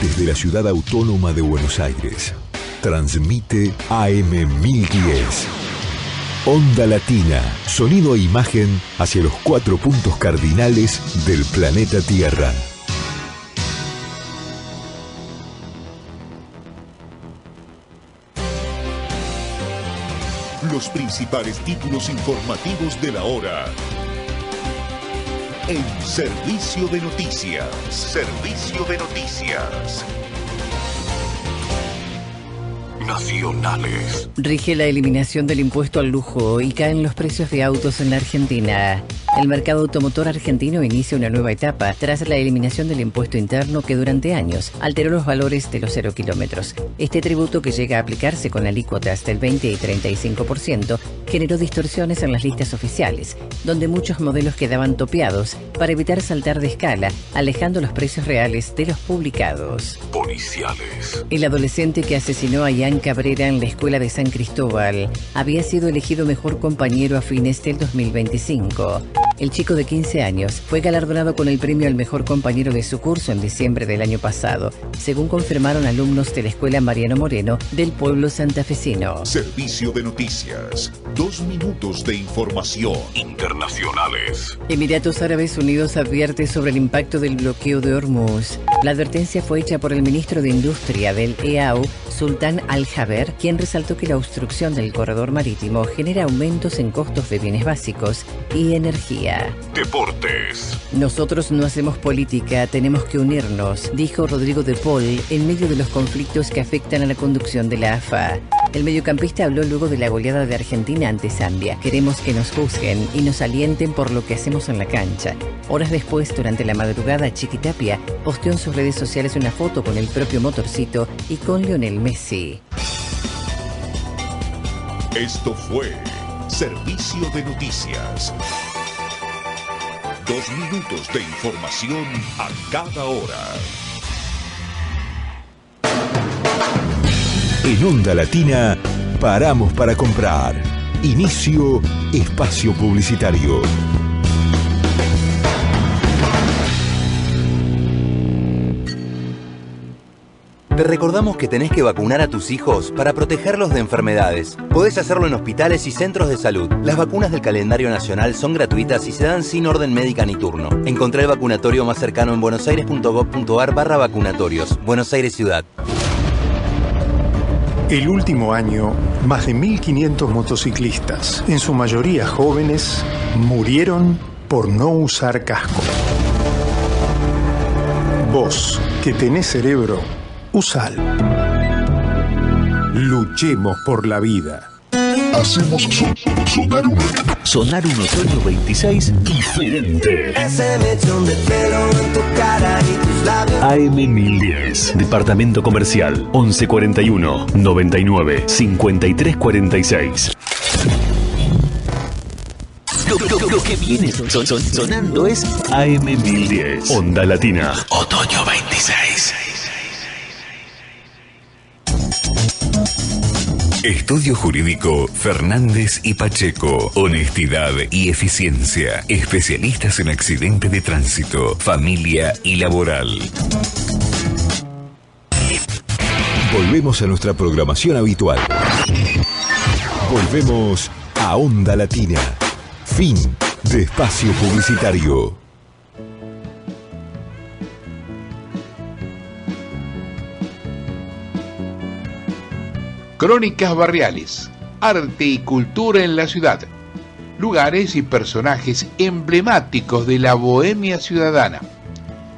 Desde la ciudad autónoma de Buenos Aires, transmite AM1010. Onda Latina, sonido e imagen hacia los 4 puntos cardinales del planeta Tierra. Los principales títulos informativos de la hora. En Servicio de Noticias. Servicio de Noticias. Nacionales. Rige la eliminación del impuesto al lujo y caen los precios de autos en la Argentina. El mercado automotor argentino inicia una nueva etapa tras la eliminación del impuesto interno que durante años alteró los valores de los 0 kilómetros. Este tributo, que llega a aplicarse con alícuotas del 20 y 35%, generó distorsiones en las listas oficiales, donde muchos modelos quedaban topeados para evitar saltar de escala, alejando los precios reales de los publicados. Policiales. El adolescente que asesinó a Ian Cabrera en la escuela de San Cristóbal había sido elegido mejor compañero a fines del 2025. El chico de 15 años fue galardonado con el premio al mejor compañero de su curso en diciembre del año pasado, según confirmaron alumnos de la escuela Mariano Moreno del pueblo santafesino. Servicio de Noticias. 2 minutos de información. Internacionales. Emiratos Árabes Unidos advierte sobre el impacto del bloqueo de Hormuz. La advertencia fue hecha por el ministro de Industria del EAU, Sultán Al-Jaber, quien resaltó que la obstrucción del corredor marítimo genera aumentos en costos de bienes básicos y energía. Deportes. Nosotros no hacemos política, tenemos que unirnos, dijo Rodrigo de Paul en medio de los conflictos que afectan a la conducción de la AFA. El mediocampista habló luego de la goleada de Argentina ante Zambia. Queremos que nos juzguen y nos alienten por lo que hacemos en la cancha. Horas después, durante la madrugada, Chiquitapia posteó en sus redes sociales una foto con el propio motorcito y con Lionel Messi. Esto fue Servicio de Noticias. 2 minutos de información a cada hora. En Onda Latina, paramos para comprar. Inicio espacio publicitario. Te recordamos que tenés que vacunar a tus hijos para protegerlos de enfermedades. Podés hacerlo en hospitales y centros de salud. Las vacunas del calendario nacional son gratuitas y se dan sin orden médica ni turno. Encontrá el vacunatorio más cercano en buenosaires.gov.ar/vacunatorios. Buenos Aires Ciudad. El último año, más de 1.500 motociclistas, en su mayoría jóvenes, murieron por no usar casco. Vos, que tenés cerebro, usalo. Luchemos por la vida. Hacemos sonar un otoño 26 diferente. Ese mechón de pelo en tu cara y tus labios. AM1010, Departamento Comercial, 1141 99 5346. Lo que viene sonando es AM1010, Onda Latina, otoño 26. Estudio Jurídico Fernández y Pacheco. Honestidad y eficiencia. Especialistas en accidente de tránsito, familia y laboral. Volvemos a nuestra programación habitual. Volvemos a Onda Latina. Fin de espacio publicitario. Crónicas barriales, arte y cultura en la ciudad, lugares y personajes emblemáticos de la bohemia ciudadana,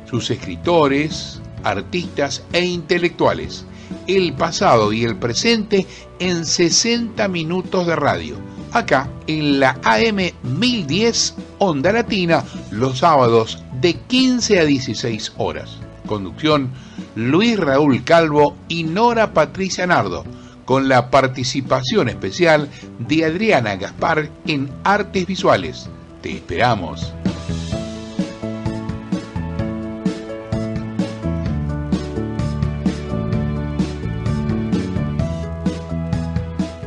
sus escritores, artistas e intelectuales, el pasado y el presente en 60 minutos de radio, acá en la AM 1010 Onda Latina, los sábados de 15 a 16 horas. Conducción Luis Raúl Calvo y Nora Patricia Nardo, con la participación especial de Adriana Gaspar en Artes Visuales. Te esperamos.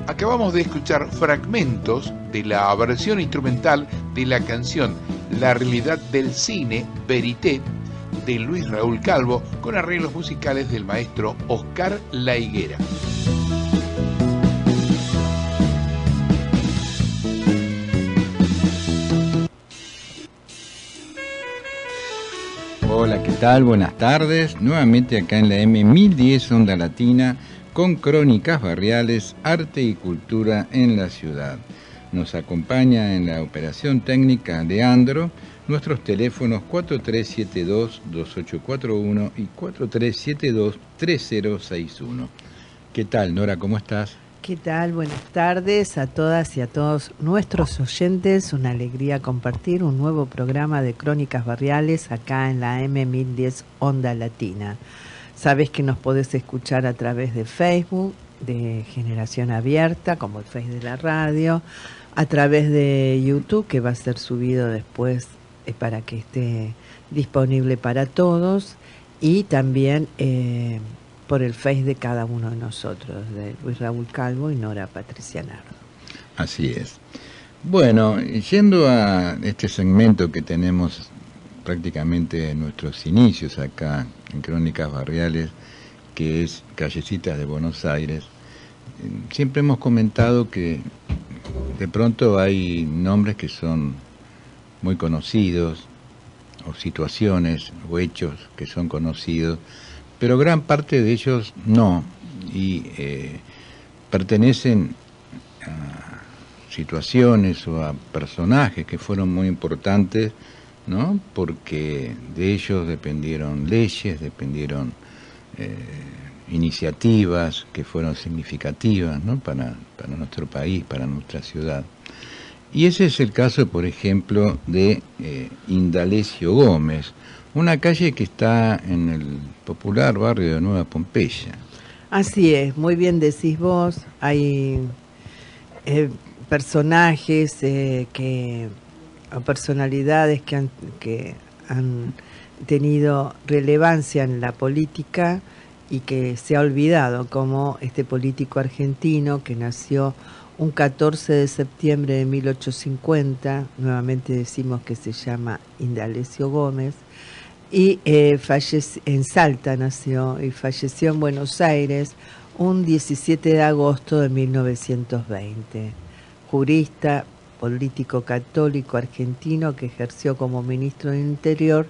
Acabamos de escuchar fragmentos de la versión instrumental de la canción La realidad del cine, Verité, de Luis Raúl Calvo, con arreglos musicales del maestro Oscar La Higuera. Hola, ¿qué tal? Buenas tardes. Nuevamente acá en la M1010 Onda Latina con crónicas barriales, arte y cultura en la ciudad. Nos acompaña en la operación técnica Leandro. Nuestros teléfonos 4372-2841 y 4372-3061. ¿Qué tal, Nora? ¿Cómo estás? ¿Qué tal? Buenas tardes a todas y a todos nuestros oyentes. Una alegría compartir un nuevo programa de Crónicas Barriales acá en la M1010 Onda Latina. Sabes que nos podés escuchar a través de Facebook, de Generación Abierta, como el Face de la radio, a través de YouTube, que va a ser subido después para que esté disponible para todos, y también por el Face de cada uno de nosotros, de Luis Raúl Calvo y Nora Patricia Nardo. Así es. Bueno, yendo a este segmento que tenemos prácticamente en nuestros inicios acá en Crónicas Barriales, que es Callecitas de Buenos Aires, siempre hemos comentado que de pronto hay nombres que son muy conocidos, o situaciones o hechos que son conocidos, pero gran parte de ellos no, y pertenecen a situaciones o a personajes que fueron muy importantes, ¿no? Porque de ellos dependieron leyes, dependieron iniciativas que fueron significativas, ¿no? para nuestro país, para nuestra ciudad. Y ese es el caso, por ejemplo, de Indalecio Gómez, una calle que está en el popular barrio de Nueva Pompeya. Así es, muy bien decís vos. Hay personajes o personalidades que han tenido relevancia en la política y que se ha olvidado, como este político argentino que nació un 14 de septiembre de 1850, nuevamente decimos que se llama Indalecio Gómez, y en Salta nació y falleció en Buenos Aires un 17 de agosto de 1920. Jurista, político católico argentino que ejerció como ministro del Interior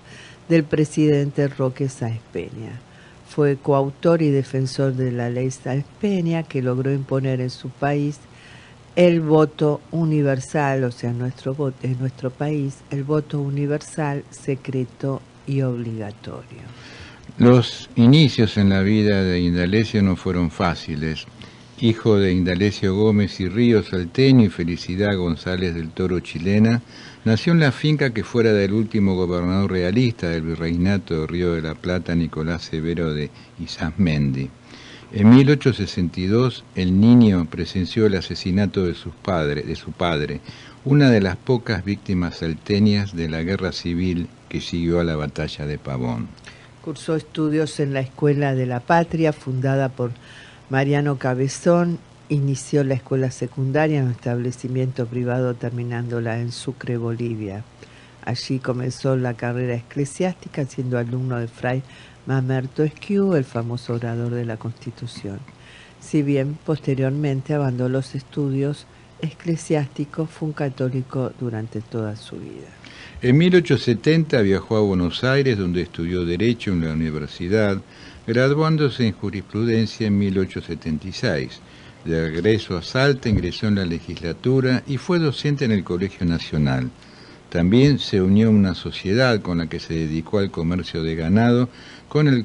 del presidente Roque Sáenz Peña. Fue coautor y defensor de la ley Sáenz Peña, que logró imponer en su país el voto universal, o sea, en nuestro país, el voto universal, secreto y obligatorio. Los inicios en la vida de Indalecio no fueron fáciles. Hijo de Indalecio Gómez y Ríos salteño y Felicidad González del Toro chilena, nació en la finca que fuera del último gobernador realista del virreinato de Río de la Plata, Nicolás Severo de Isasmendi. En 1862, el niño presenció el asesinato de su padre, una de las pocas víctimas salteñas de la guerra civil que siguió a la batalla de Pavón. Cursó estudios en la Escuela de la Patria, fundada por Mariano Cabezón. Inició la escuela secundaria en un establecimiento privado, terminándola en Sucre, Bolivia. Allí comenzó la carrera eclesiástica, siendo alumno de Fray Mamerto Esquiú, el famoso orador de la Constitución. Si bien posteriormente abandonó los estudios eclesiásticos, fue un católico durante toda su vida. En 1870 viajó a Buenos Aires, donde estudió Derecho en la universidad, graduándose en Jurisprudencia en 1876. De regreso a Salta, ingresó en la legislatura y fue docente en el Colegio Nacional. También se unió a una sociedad con la que se dedicó al comercio de ganado con el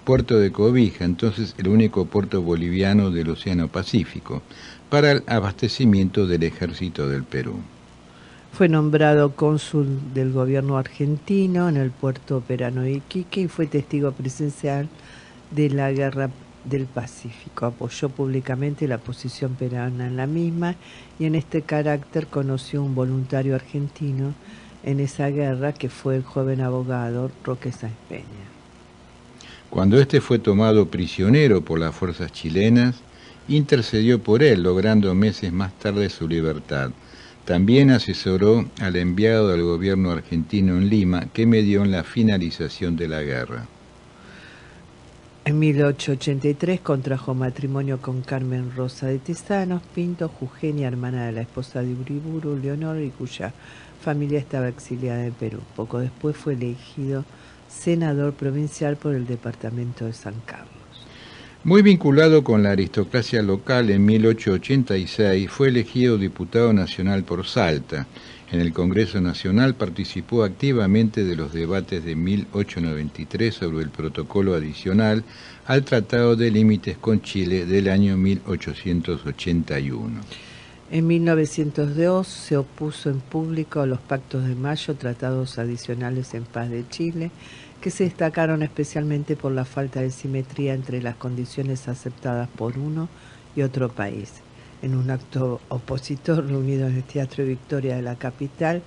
puerto de Cobija, entonces el único puerto boliviano del Océano Pacífico, para el abastecimiento del ejército del Perú. Fue nombrado cónsul del gobierno argentino en el puerto operano de Iquique y fue testigo presencial de la Guerra del Pacífico. Apoyó públicamente la posición peruana en la misma y en este carácter conoció un voluntario argentino en esa guerra, que fue el joven abogado Roque Sáenz Peña. Cuando este fue tomado prisionero por las fuerzas chilenas, intercedió por él, logrando meses más tarde su libertad. También asesoró al enviado del gobierno argentino en Lima, que medió en la finalización de la guerra. En 1883 contrajo matrimonio con Carmen Rosa de Tesanos Pinto, jujeña, hermana de la esposa de Uriburu, Leonor, y cuya familia estaba exiliada en Perú. Poco después fue elegido senador provincial por el departamento de San Carlos. Muy vinculado con la aristocracia local, en 1886 fue elegido diputado nacional por Salta. En el Congreso Nacional participó activamente de los debates de 1893 sobre el protocolo adicional al Tratado de Límites con Chile del año 1881. En 1902 se opuso en público a los Pactos de Mayo, tratados adicionales en paz de Chile, que se destacaron especialmente por la falta de simetría entre las condiciones aceptadas por uno y otro país. En un acto opositor reunido en el Teatro Victoria de la capital,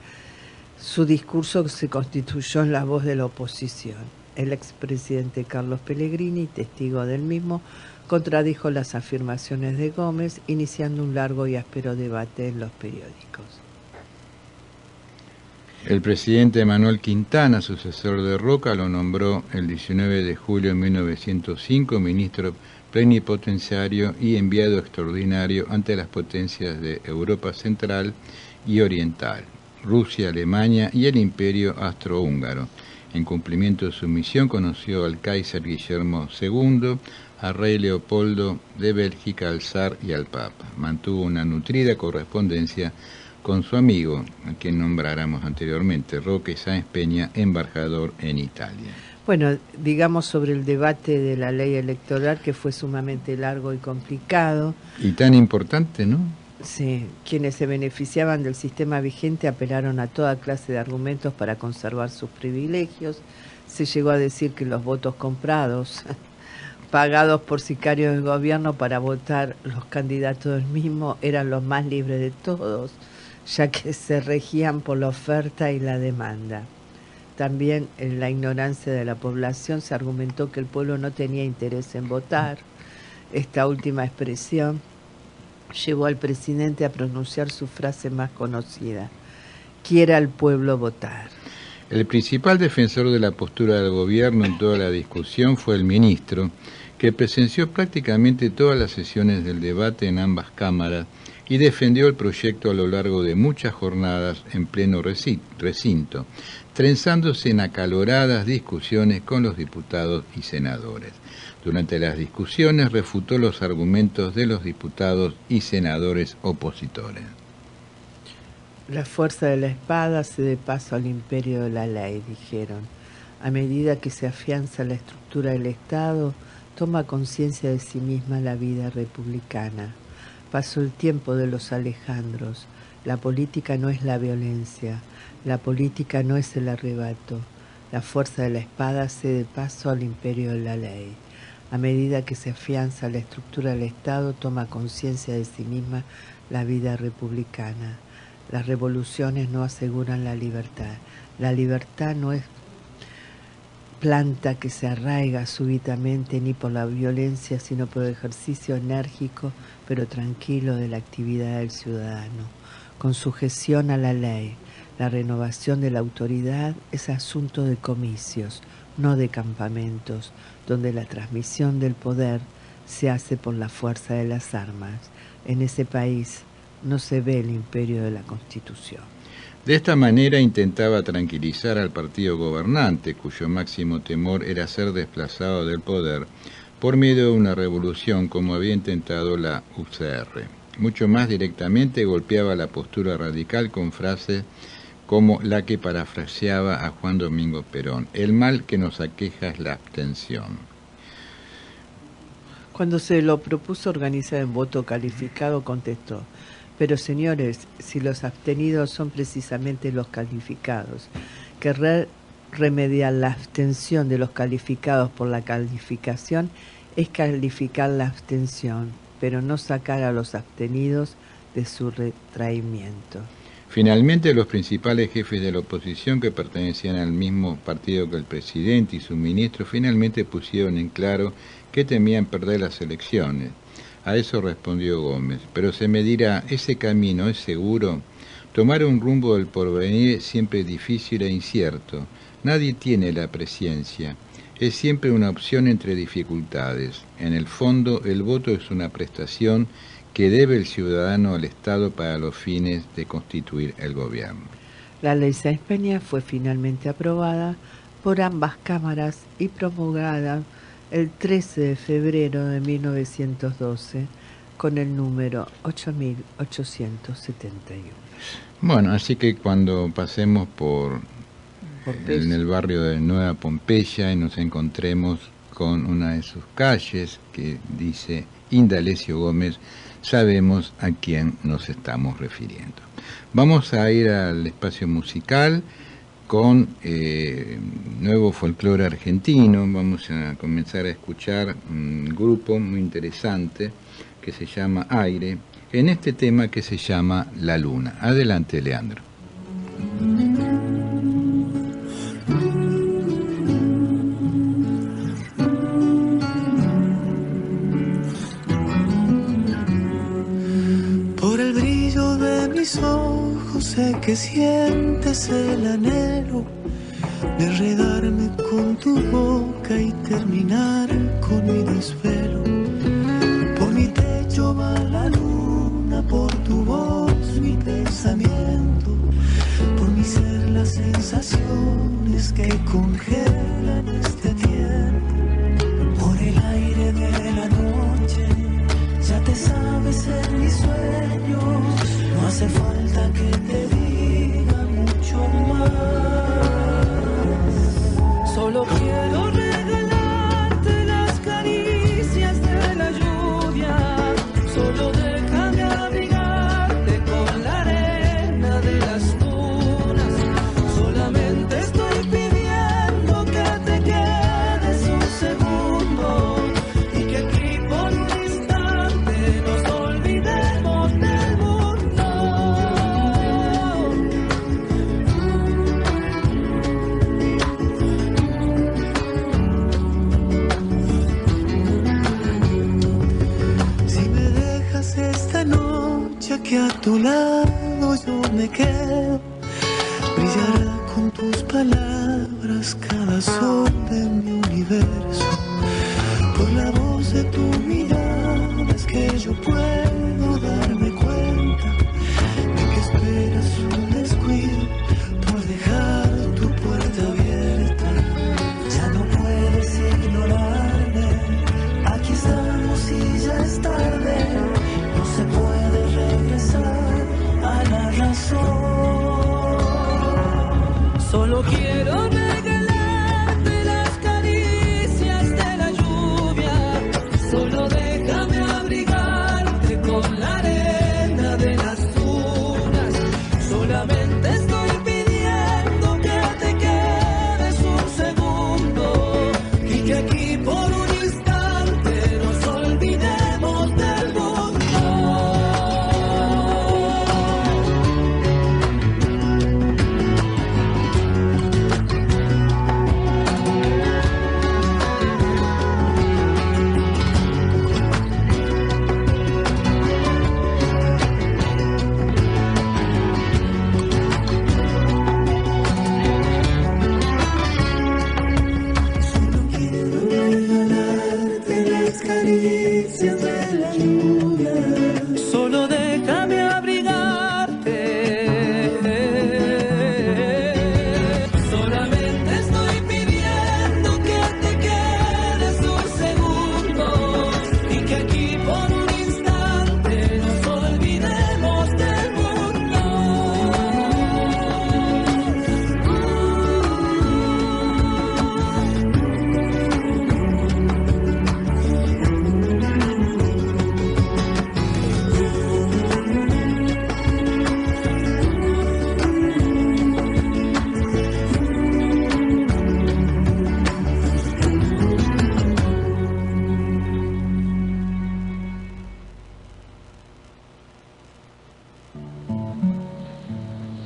su discurso se constituyó en la voz de la oposición. El expresidente Carlos Pellegrini, testigo del mismo, contradijo las afirmaciones de Gómez, iniciando un largo y áspero debate en los periódicos. El presidente Manuel Quintana, sucesor de Roca, lo nombró el 19 de julio de 1905 ministro plenipotenciario y enviado extraordinario ante las potencias de Europa Central y Oriental, Rusia, Alemania y el Imperio Austrohúngaro. En cumplimiento de su misión conoció al Kaiser Guillermo II, al rey Leopoldo de Bélgica, al zar y al papa. Mantuvo una nutrida correspondencia con su amigo, a quien nombráramos anteriormente, Roque Sáenz Peña, embajador en Italia. Bueno, digamos sobre el debate de la ley electoral, que fue sumamente largo y complicado. Y tan importante, ¿no? Sí, quienes se beneficiaban del sistema vigente apelaron a toda clase de argumentos para conservar sus privilegios. Se llegó a decir que los votos comprados, pagados por sicarios del gobierno para votar los candidatos del mismo, eran los más libres de todos, ya que se regían por la oferta y la demanda. También en la ignorancia de la población se argumentó que el pueblo no tenía interés en votar. Esta última expresión llevó al presidente a pronunciar su frase más conocida: quiera el pueblo votar. El principal defensor de la postura del gobierno en toda la discusión fue el ministro, que presenció prácticamente todas las sesiones del debate en ambas cámaras y defendió el proyecto a lo largo de muchas jornadas en pleno recinto, trenzándose en acaloradas discusiones con los diputados y senadores. Durante las discusiones refutó los argumentos de los diputados y senadores opositores. La fuerza de la espada cede paso al imperio de la ley, dijeron. A medida que se afianza la estructura del Estado, toma conciencia de sí misma la vida republicana. Pasó el tiempo de los Alejandros. La política no es la violencia, la política no es el arrebato. La fuerza de la espada cede paso al imperio de la ley. A medida que se afianza la estructura del Estado, toma conciencia de sí misma la vida republicana. Las revoluciones no aseguran la libertad. La libertad no es planta que se arraiga súbitamente ni por la violencia, sino por el ejercicio enérgico pero tranquilo de la actividad del ciudadano, con sujeción a la ley. La renovación de la autoridad es asunto de comicios, no de campamentos, donde la transmisión del poder se hace por la fuerza de las armas. En ese país no se ve el imperio de la Constitución. De esta manera intentaba tranquilizar al partido gobernante, cuyo máximo temor era ser desplazado del poder por medio de una revolución como había intentado la UCR. Mucho más directamente golpeaba la postura radical con frases como la que parafraseaba a Juan Domingo Perón: el mal que nos aqueja es la abstención. Cuando se lo propuso organizar en voto calificado, contestó: pero señores, si los abstenidos son precisamente los calificados, querer remediar la abstención de los calificados por la calificación es calificar la abstención, pero no sacar a los abstenidos de su retraimiento. Finalmente, los principales jefes de la oposición, que pertenecían al mismo partido que el presidente y su ministro, finalmente pusieron en claro que temían perder las elecciones. A eso respondió Gómez: pero se me dirá, ¿ese camino es seguro? Tomar un rumbo del porvenir es siempre difícil e incierto. Nadie tiene la presciencia. Es siempre una opción entre dificultades. En el fondo, el voto es una prestación que debe el ciudadano al Estado para los fines de constituir el gobierno. La ley Sáenz Peña fue finalmente aprobada por ambas cámaras y promulgada el 13 de febrero de 1912 con el número 8871. Bueno, así que cuando pasemos en el barrio de Nueva Pompeya y nos encontremos con una de sus calles que dice Indalecio Gómez, sabemos a quién nos estamos refiriendo. Vamos a ir al espacio musical con nuevo folclore argentino. Vamos a comenzar a escuchar un grupo muy interesante que se llama Aire, en este tema que se llama La Luna. Adelante, Leandro. Por el brillo de mis ojos sé que sientes el anhelo de enredarme con tu boca y terminar con mi desvelo. Por mi techo va la luna, por tu voz mi pensamiento, por mi ser las sensaciones que congelan este tiempo. Por el aire de la noche ya te sabes en mis sueños, no hace falta que te diga mucho más. Solo quiero regalarte las caricias de la lluvia, solo déjame abrigarte con la arena de las dunas. Solamente estoy pidiendo que te quedes un segundo y que aquí por un instante nos olvidemos del mundo. Si me dejas esta noche aquí a tu lado yo me quedo, brillará con tus palabras cada sol de mi universo. Por la voz de tu mirada es que yo puedo darme cuenta de que esperas un descuido por dejar tu puerta abierta. Ya no puedes ignorarme, aquí estamos y ya es tarde. No se puede regresar a la razón. Solo quiero regalarte las caricias de la lluvia, solo déjame abrigarte con la arena de las dunas. Solamente estoy pidiendo que te quedes un segundo y que aquí por un instante nos olvidemos del mundo. Solo quiero regalarte las caricias de la lluvia, solo déjame abrigarte. Solamente estoy pidiendo que te quedes un segundo y que aquí por un instante nos olvidemos del mundo.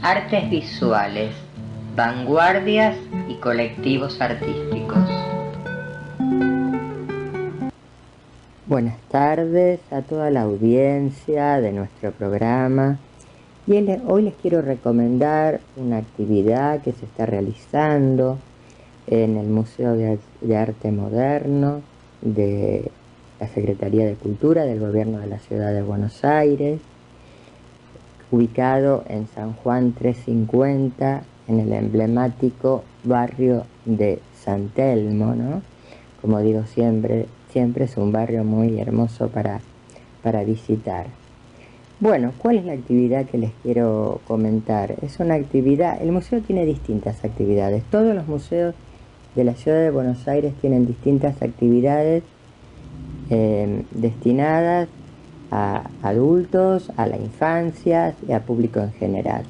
Artes visuales, vanguardias y colectivos artísticos. Buenas tardes a toda la audiencia de nuestro programa Y hoy les quiero recomendar una actividad que se está realizando en el Museo de Arte Moderno de la Secretaría de Cultura del Gobierno de la Ciudad de Buenos Aires, ubicado en San Juan 350, en el emblemático barrio de San Telmo, ¿no? Como digo siempre es un barrio muy hermoso para visitar. Bueno, ¿cuál es la actividad que les quiero comentar? Es una actividad, el museo tiene distintas actividades, todos los museos de la Ciudad de Buenos Aires tienen distintas actividades destinadas a adultos, a la infancia y a público en general.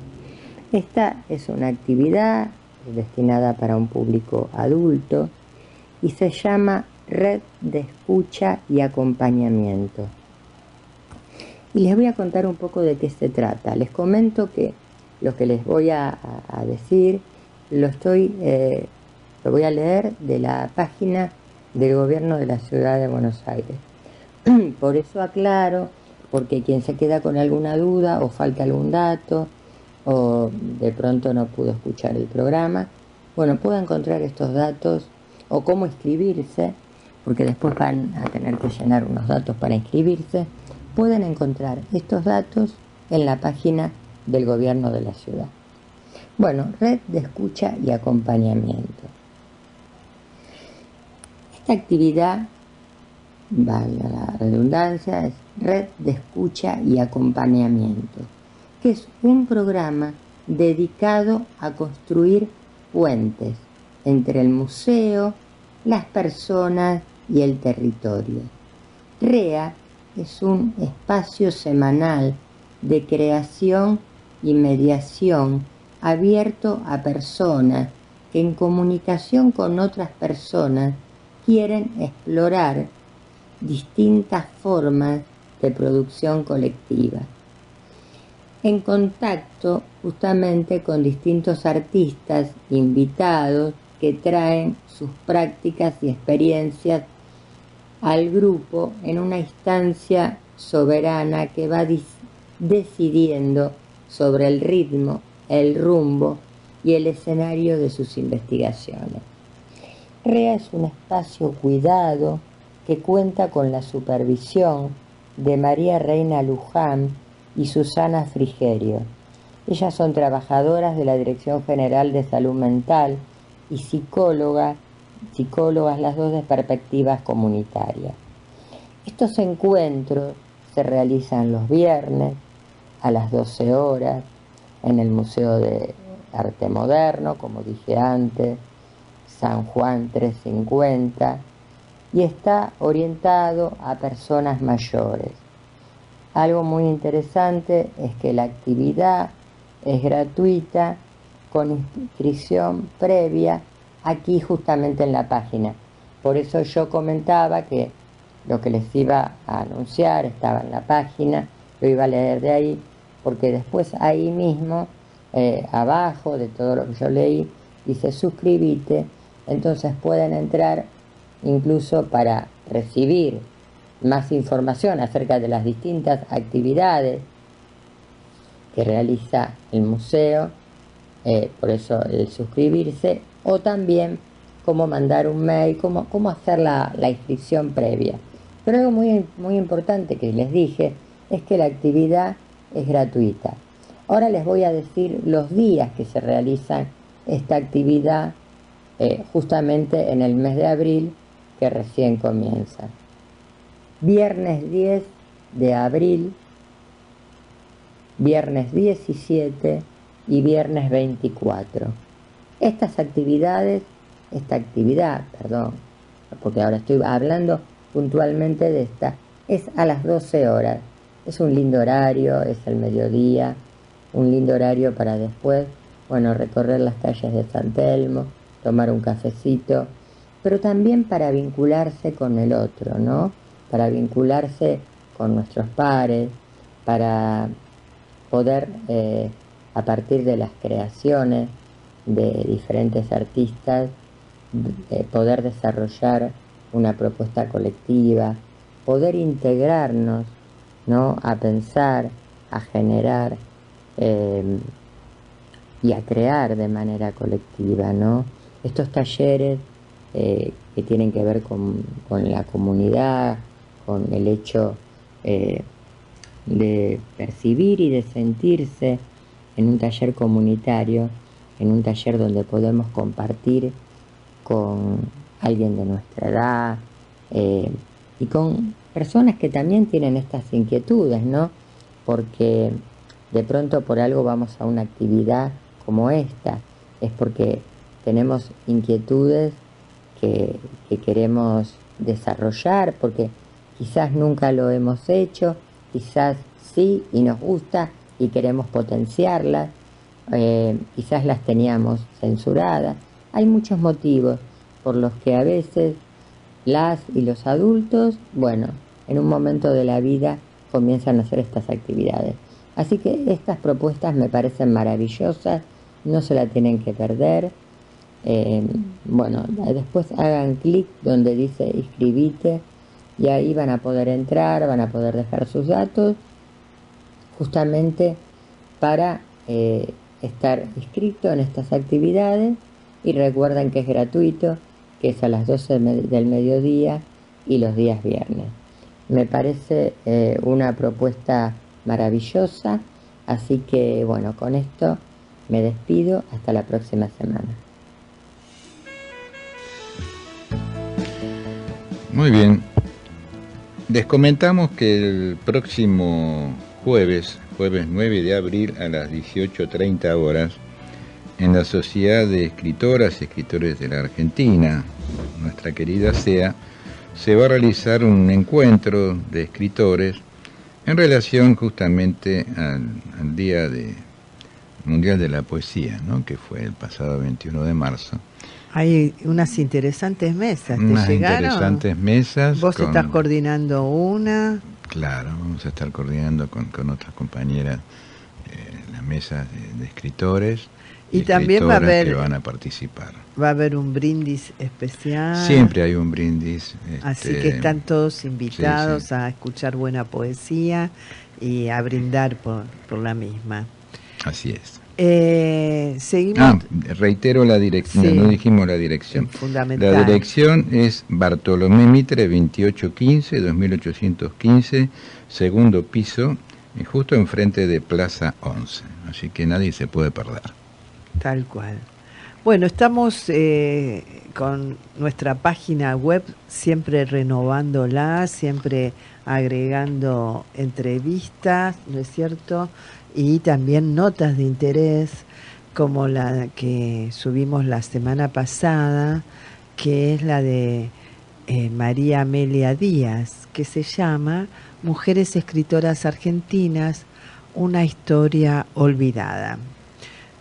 Esta es una actividad destinada para un público adulto y se llama Red de Escucha y Acompañamiento. Y les voy a contar un poco de qué se trata. Les comento que lo que les voy a decir lo voy a leer de la página del Gobierno de la Ciudad de Buenos Aires. Por eso aclaro, porque quien se queda con alguna duda o falta algún dato o de pronto no pudo escuchar el programa, bueno, puede encontrar estos datos o cómo inscribirse, porque después van a tener que llenar unos datos para inscribirse. Pueden encontrar estos datos en la página del Gobierno de la Ciudad. Bueno, Red de Escucha y Acompañamiento. Esta actividad, valga la redundancia, es Red de Escucha y Acompañamiento, que es un programa dedicado a construir puentes entre el museo, las personas y el territorio. REA es un espacio semanal de creación y mediación abierto a personas que en comunicación con otras personas quieren explorar distintas formas de producción colectiva. En contacto justamente con distintos artistas invitados que traen sus prácticas y experiencias al grupo en una instancia soberana que va decidiendo sobre el ritmo, el rumbo y el escenario de sus investigaciones. REA es un espacio cuidado que cuenta con la supervisión de María Reina Luján y Susana Frigerio. Ellas son trabajadoras de la Dirección General de Salud Mental y psicólogas las dos de perspectivas comunitarias. Estos encuentros se realizan los viernes a las 12 horas en el Museo de Arte Moderno, como dije antes, San Juan 350, y está orientado a personas mayores. Algo muy interesante es que la actividad es gratuita, con inscripción previa, aquí justamente en la página. Por eso yo comentaba que lo que les iba a anunciar estaba en la página, lo iba a leer de ahí, porque después ahí mismo, abajo de todo lo que yo leí, dice suscríbete, entonces pueden entrar incluso para recibir más información acerca de las distintas actividades que realiza el museo, por eso el suscribirse, o también cómo mandar un mail, cómo hacer la inscripción previa. Pero algo muy importante que les dije es que la actividad es gratuita. Ahora les voy a decir los días que se realiza esta actividad justamente en el mes de abril, que recién comienza. Viernes 10 de abril, viernes 17 y viernes 24. Esta actividad, porque ahora estoy hablando puntualmente de esta, es a las 12 horas. Es un lindo horario, es el mediodía, un lindo horario para después, recorrer las calles de San Telmo, tomar un cafecito, pero también para vincularse con el otro, ¿no? Para vincularse con nuestros pares, para poder, a partir de las creaciones de diferentes artistas, poder desarrollar una propuesta colectiva, poder integrarnos, ¿no? A pensar, a generar y a crear de manera colectiva, ¿no? Estos talleres que tienen que ver con la comunidad, con el hecho de percibir y de sentirse en un taller comunitario, en un taller donde podemos compartir con alguien de nuestra edad y con personas que también tienen estas inquietudes, ¿no? Porque de pronto por algo vamos a una actividad como esta, es porque tenemos inquietudes que queremos desarrollar, porque quizás nunca lo hemos hecho, quizás sí y nos gusta y queremos potenciarlas, quizás las teníamos censuradas. Hay muchos motivos por los que a veces las y los adultos, bueno, en un momento de la vida comienzan a hacer estas actividades. Así que estas propuestas me parecen maravillosas, no se la tienen que perder. Bueno, después hagan clic donde dice inscribite y ahí van a poder entrar, van a poder dejar sus datos justamente para estar inscrito en estas actividades, y recuerden que es gratuito, que es a las 12 del mediodía y los días viernes. Me parece una propuesta maravillosa, así que bueno, con esto me despido hasta la próxima semana. Muy bien. Les comentamos que el próximo jueves 9 de abril a las 18:30 horas, en la Sociedad de Escritoras y Escritores de la Argentina, nuestra querida SEA, se va a realizar un encuentro de escritores en relación justamente al Día Mundial de la Poesía, ¿no?, que fue el pasado 21 de marzo. Hay unas interesantes mesas. Unas interesantes mesas. Vos estás coordinando una. Claro, vamos a estar coordinando con otras compañeras la mesa de escritores y también va a haber, que van a participar. Va a haber un brindis especial. Siempre hay un brindis. Así que están todos invitados a escuchar buena poesía y a brindar por la misma. Así es. Seguimos. Reitero la dirección, no dijimos la dirección. Fundamental. La dirección es Bartolomé Mitre 2815, 2815, segundo piso, justo enfrente de Plaza 11. Así que nadie se puede perder. Tal cual. Bueno, estamos con nuestra página web siempre renovándola, siempre agregando entrevistas, ¿no es cierto?, y también notas de interés como la que subimos la semana pasada, que es la de María Amelia Díaz, que se llama Mujeres Escritoras Argentinas, una historia olvidada.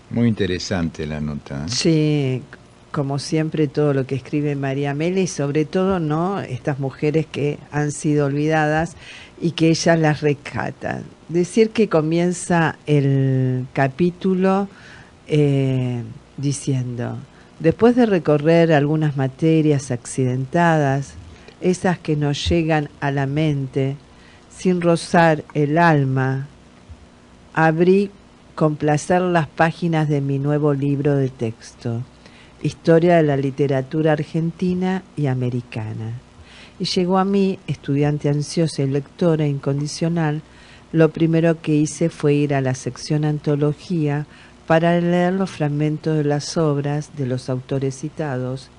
Muy interesante la nota. Sí, como siempre todo lo que escribe María Amelia, y sobre todo, ¿no?, estas mujeres que han sido olvidadas y que ella las rescata. Decir que comienza el capítulo diciendo: después de recorrer algunas materias accidentadas, esas que nos llegan a la mente sin rozar el alma, abrí con placer las páginas de mi nuevo libro de texto, Historia de la Literatura Argentina y Americana. Y llegó a mí, estudiante ansiosa y lectora incondicional, lo primero que hice fue ir a la sección Antología para leer los fragmentos de las obras de los autores citados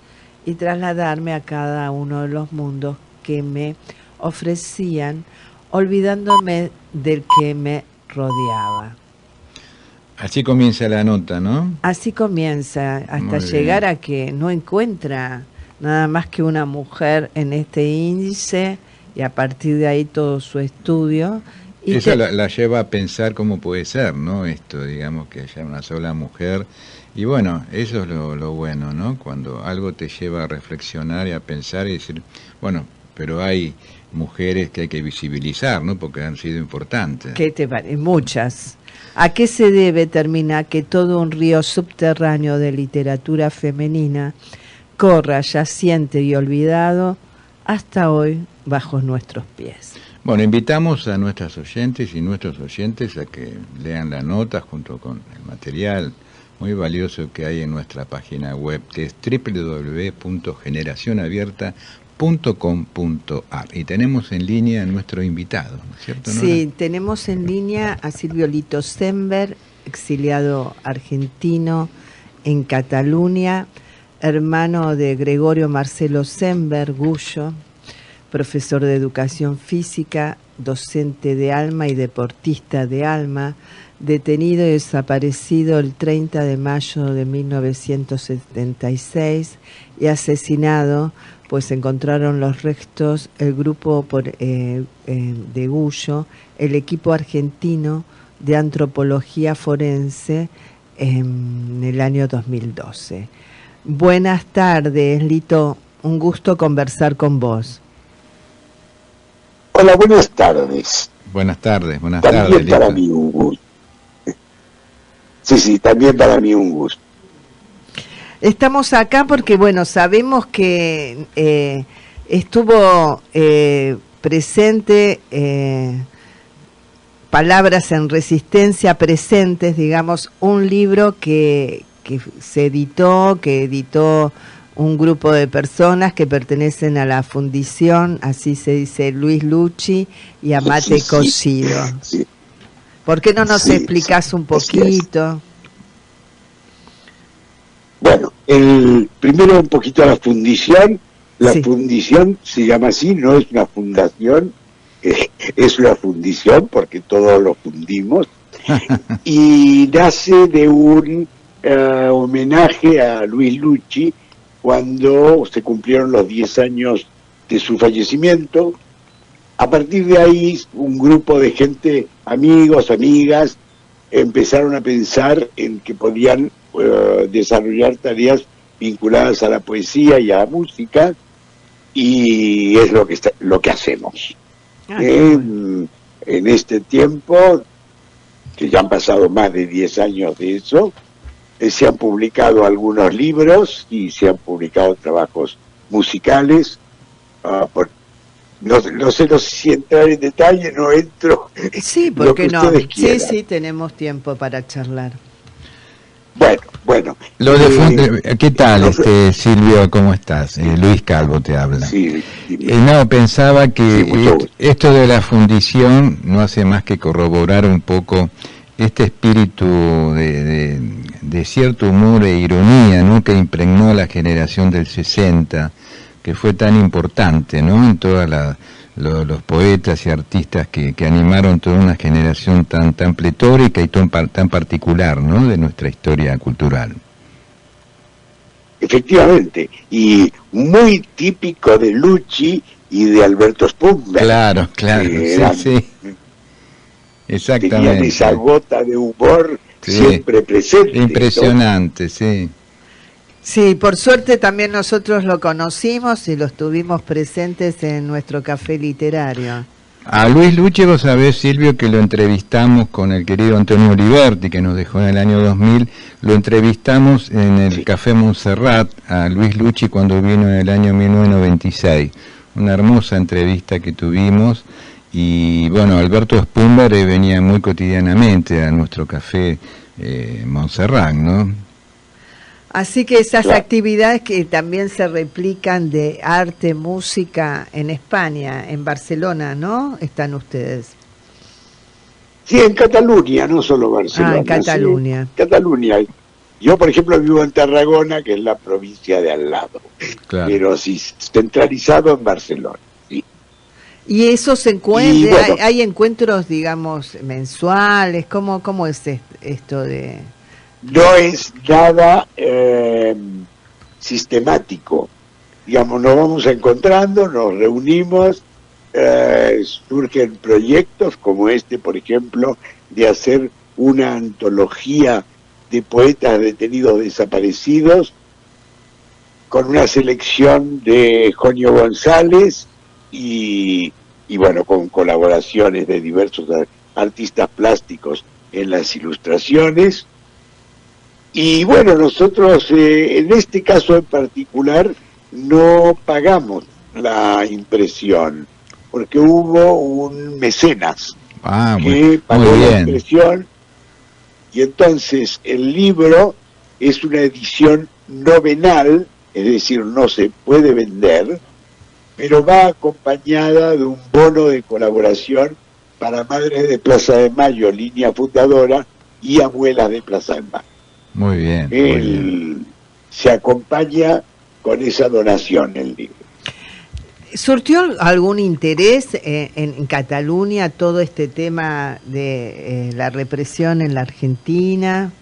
y trasladarme a cada uno de los mundos que me ofrecían, olvidándome del que me rodeaba. Así comienza la nota, ¿no? Así comienza, hasta llegar a que no encuentra nada más que una mujer en este índice, y a partir de ahí todo su estudio. Y eso la lleva a pensar cómo puede ser, ¿no? Esto, digamos, que haya una sola mujer. Y bueno, eso es lo bueno, ¿no? Cuando algo te lleva a reflexionar y a pensar y decir, bueno, pero hay mujeres que hay que visibilizar, ¿no? Porque han sido importantes. ¿Qué te parece? Muchas. ¿A qué se debe, termina, que todo un río subterráneo de literatura femenina corra yaciente y olvidado hasta hoy bajo nuestros pies? Bueno, invitamos a nuestras oyentes y nuestros oyentes a que lean la nota junto con el material muy valioso que hay en nuestra página web, que es www.generacionabierta.com.ar. Y tenemos en línea a nuestro invitado, ¿no es cierto, Nora? Sí, tenemos en línea a Silvio Lito Sember, exiliado argentino en Cataluña, hermano de Gregorio Marcelo Sember Gullo, profesor de educación física, docente de alma y deportista de alma, detenido y desaparecido el 30 de mayo de 1976 y asesinado, pues encontraron los restos, el grupo de Gullo, el equipo argentino de antropología forense en el año 2012. Buenas tardes, Lito, un gusto conversar con vos. Hola, buenas tardes. Buenas tardes, También para mí un gusto. Sí, también para mí un gusto. Estamos acá porque, bueno, sabemos que estuvo presente Palabras en Resistencia Presentes, digamos, un libro que se editó, que editó un grupo de personas que pertenecen a la fundición, así se dice, Luis Lucci y Amate Cosido. Sí. ¿Por qué no nos explicás un poquito? Bueno, primero un poquito la fundición. La fundición se llama así, no es una fundación, es una fundición porque todos lo fundimos. Y nace de un homenaje a Luis Lucci cuando se cumplieron los 10 años de su fallecimiento. A partir de ahí, un grupo de gente, amigos, amigas, empezaron a pensar en que podían desarrollar tareas vinculadas a la poesía y a la música, y es lo que hacemos. En este tiempo, que ya han pasado más de 10 años de eso, se han publicado algunos libros y se han publicado trabajos musicales. No sé si entrar en detalle, no entro. Sí, ¿por qué no? Sí, tenemos tiempo para charlar. Bueno. ¿Qué tal, Silvio? ¿Cómo estás? Luis Calvo te habla. Sí. No, pensaba que esto de la fundición no hace más que corroborar un poco este espíritu de cierto humor e ironía, ¿no?, que impregnó a la generación del 60, que fue tan importante, ¿no?, en todos los poetas y artistas que animaron toda una generación tan pletórica y tan particular, ¿no?, de nuestra historia cultural. Efectivamente, y muy típico de Lucci y de Alberto Spumberg. Claro, sí. Exactamente. Tenían esa gota de humor siempre presente. Impresionante, ¿no? Sí. Sí, por suerte también nosotros lo conocimos y lo estuvimos presentes en nuestro café literario. A Luis Lucci, vos sabés, Silvio, que lo entrevistamos con el querido Antonio Oliverti, que nos dejó en el año 2000, lo entrevistamos en el Café Montserrat a Luis Lucci cuando vino en el año 1996. Una hermosa entrevista que tuvimos. Y bueno, Alberto Spumberg venía muy cotidianamente a nuestro café Montserrat, ¿no? Así que esas actividades que también se replican de arte, música en España, en Barcelona, ¿no? Están ustedes. Sí, en Cataluña, no solo Barcelona. En Cataluña. Sí, Cataluña. Yo, por ejemplo, vivo en Tarragona, que es la provincia de al lado, pero sí centralizado en Barcelona. Y esos encuentros, hay encuentros, digamos, mensuales, ¿cómo es esto de...? No es nada sistemático, digamos, nos vamos encontrando, nos reunimos, surgen proyectos como este, por ejemplo, de hacer una antología de poetas detenidos desaparecidos, con una selección de Jonio González, y bueno, con colaboraciones de diversos artistas plásticos en las ilustraciones. Y bueno, nosotros en este caso en particular no pagamos la impresión. porque hubo un mecenas que muy pagó la bien. impresión, y entonces el libro es una edición novenal, es decir, no se puede vender, pero va acompañada de un bono de colaboración para Madres de Plaza de Mayo, línea fundadora, y Abuelas de Plaza de Mayo. Muy bien. Se acompaña con esa donación el libro. ¿Surtió algún interés en Cataluña todo este tema de la represión en la Argentina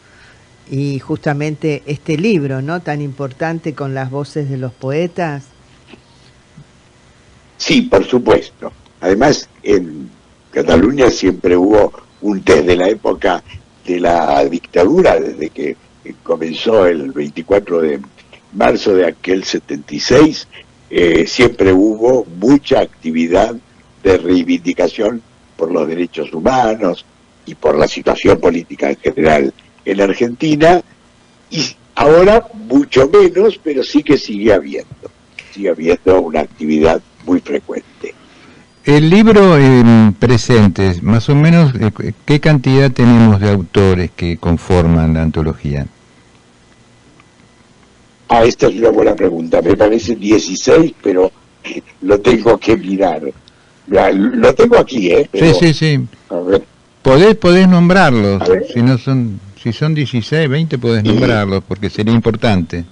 y justamente este libro, ¿no?, tan importante con las voces de los poetas? Sí, por supuesto. Además, en Cataluña siempre hubo desde la época de la dictadura, desde que comenzó el 24 de marzo de aquel 76, siempre hubo mucha actividad de reivindicación por los derechos humanos y por la situación política en general en Argentina, y ahora mucho menos, pero sí que sigue habiendo una actividad muy frecuente. El libro presente, más o menos, ¿qué cantidad tenemos de autores que conforman la antología? Esta es una buena pregunta. Me parece 16, pero lo tengo que mirar. Lo tengo aquí, pero, Sí. A ver. Podés nombrarlos. Si son 16, 20, podés nombrarlos, porque sería importante.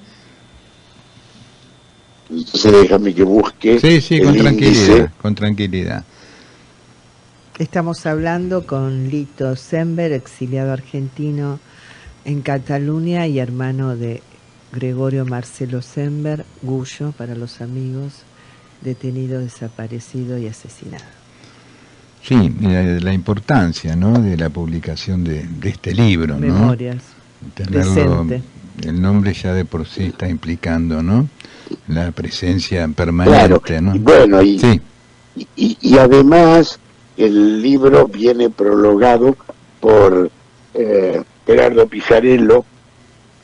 Entonces déjame que busque. Sí, con tranquilidad. Estamos hablando con Lito Sember, exiliado argentino en Cataluña y hermano de Gregorio Marcelo Sember, Gullo para los amigos, detenido, desaparecido y asesinado. Sí, la importancia, ¿no?, de la publicación de este libro, ¿no? Memorias. Tenerlo, Decente. el nombre ya de por sí está implicando, ¿no?, la presencia permanente, Claro, ¿no? Y bueno, sí. y además el libro viene prologado por Gerardo Pizarello,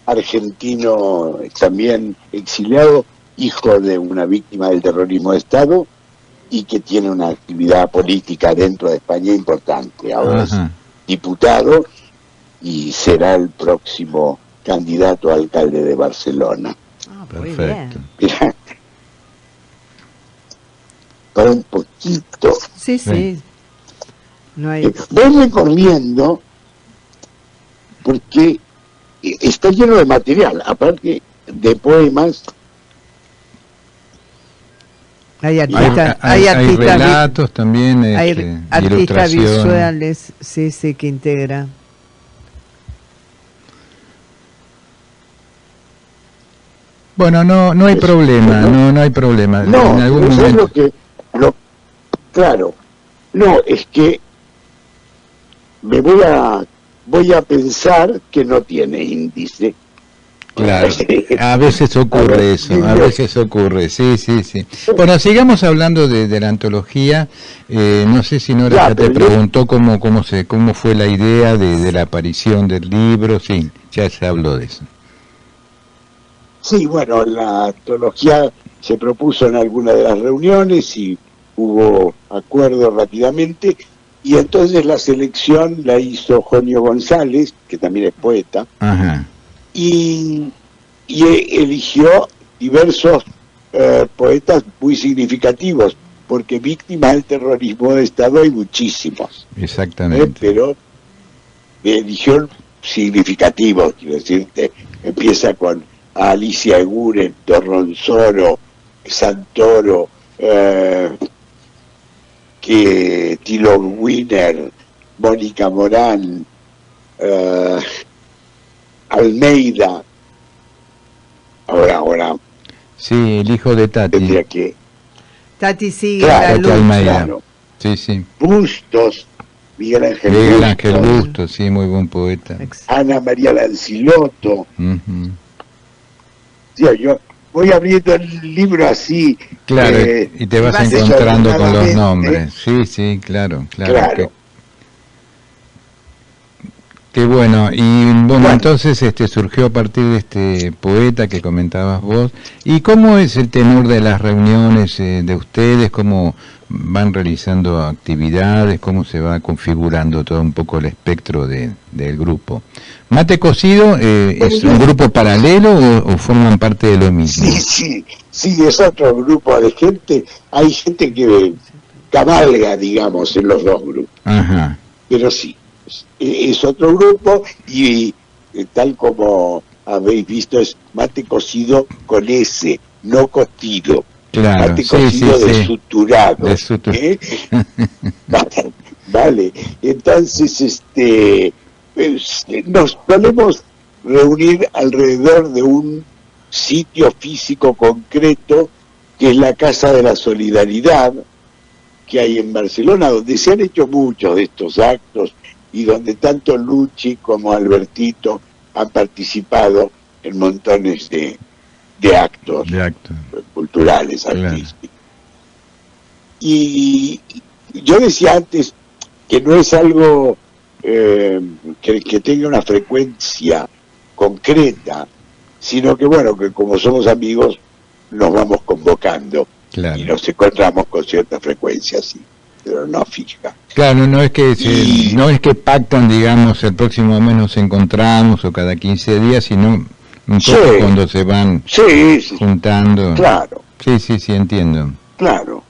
argentino también exiliado, hijo de una víctima del terrorismo de Estado, y que tiene una actividad política dentro de España importante. Ahora es diputado y será el próximo candidato a alcalde de Barcelona. Perfecto. Mira, para un poquito. Sí. No hay... Voy recorriendo porque está lleno de material, aparte de poemas. Hay Hay relatos también, hay artistas visuales, sí, que integra. Bueno, no hay problema, no hay problema. No, en algún eso momento... es claro, no, es que me voy a pensar que no tiene índice. Claro, a veces ocurre eso, sí. Bueno, sigamos hablando de la antología. No sé si Nora ya te preguntó cómo fue la idea de la aparición del libro. Sí, ya se habló de eso. Sí, bueno, la antología se propuso en alguna de las reuniones y hubo acuerdo rápidamente, y entonces la selección la hizo Jonio González, que también es poeta. Ajá. Y eligió diversos poetas muy significativos, porque víctimas del terrorismo de Estado hay muchísimos. Exactamente. Pero eligió significativos, quiero decirte, empieza con Alicia Eguren, Torronsoro, Santoro, Tilo Wiener, Mónica Morán, Almeida. Ahora. Sí, el hijo de Tati. Tendría que... Tati sigue claro, la luz. Almeida. Claro. Sí. Bustos, Miguel Ángel Bustos, sí, muy buen poeta. Ana María Lancilotto. Sí, yo voy abriendo el libro así. Claro, y te vas encontrando con los nombres. Sí, claro. Qué bueno. Y bueno, entonces surgió a partir de este poeta que comentabas vos. ¿Y cómo es el tenor de las reuniones de ustedes? ¿Cómo van realizando actividades? ¿Cómo se va configurando todo un poco el espectro del grupo? ¿Mate Cocido es un grupo paralelo o forman parte de lo mismo? Sí, es otro grupo de gente. Hay gente que cabalga, digamos, en los dos grupos. Ajá. Pero sí, es otro grupo y tal como habéis visto, es Mate Cocido con S, no cocido. Claro, Mate Cocido de suturado. Vale, entonces nos solemos reunir alrededor de un sitio físico concreto que es la Casa de la Solidaridad que hay en Barcelona, donde se han hecho muchos de estos actos y donde tanto Luchi como Albertito han participado en montones de actos culturales, artísticos. Y yo decía antes que no es algo que tenga una frecuencia concreta, sino que bueno, que como somos amigos nos vamos convocando y nos encontramos con cierta frecuencia, sí, pero no fija. Claro, no es que pactan, digamos, el próximo mes nos encontramos o cada 15 días, sino un poco cuando se van juntando. Claro. Sí, entiendo. Claro.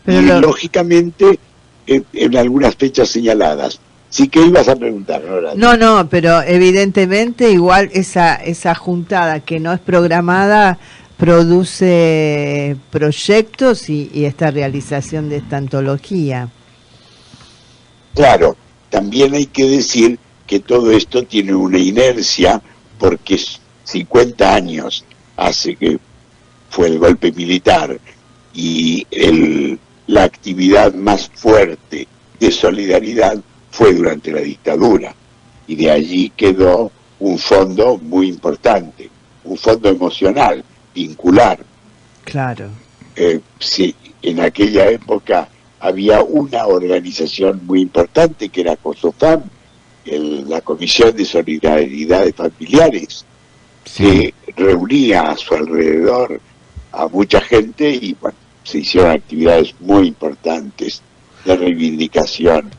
Pero lógicamente en algunas fechas señaladas. Sí, que ibas a preguntar, Nora. No, pero evidentemente igual esa juntada que no es programada produce proyectos y esta realización de esta antología. Claro, también hay que decir que todo esto tiene una inercia porque 50 años hace que fue el golpe militar y la actividad más fuerte de solidaridad fue durante la dictadura y de allí quedó un fondo muy importante, un fondo emocional, vincular. Claro. Sí, en aquella época había una organización muy importante que era COSOFAM, la Comisión de Solidaridad de Familiares, que reunía a su alrededor a mucha gente y bueno, se hicieron actividades muy importantes de reivindicación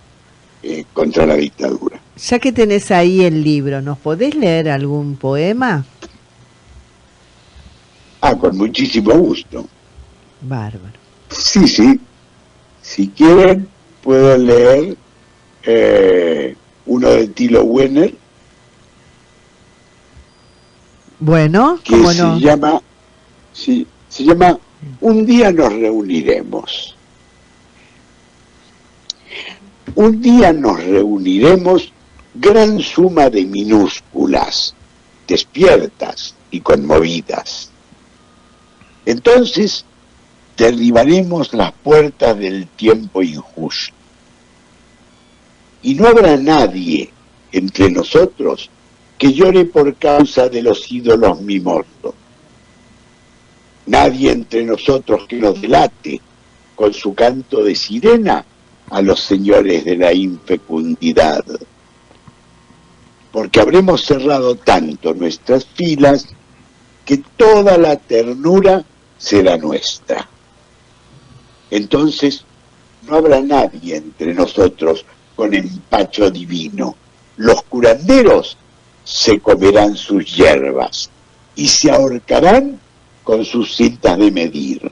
contra la dictadura. Ya que tenés ahí el libro, ¿nos podés leer algún poema? Con muchísimo gusto. Bárbaro. Sí. Si quieren, puedo leer uno de Tilo Wenner. Bueno, que ¿cómo se no? Se llama Un día nos reuniremos. Un día nos reuniremos, gran suma de minúsculas, despiertas y conmovidas. Entonces derribaremos las puertas del tiempo injusto. Y no habrá nadie entre nosotros que llore por causa de los ídolos mimosos. Nadie entre nosotros que nos delate con su canto de sirena a los señores de la infecundidad. Porque habremos cerrado tanto nuestras filas que toda la ternura será nuestra. Entonces no habrá nadie entre nosotros con empacho divino. Los curanderos se comerán sus hierbas y se ahorcarán con sus cintas de medir.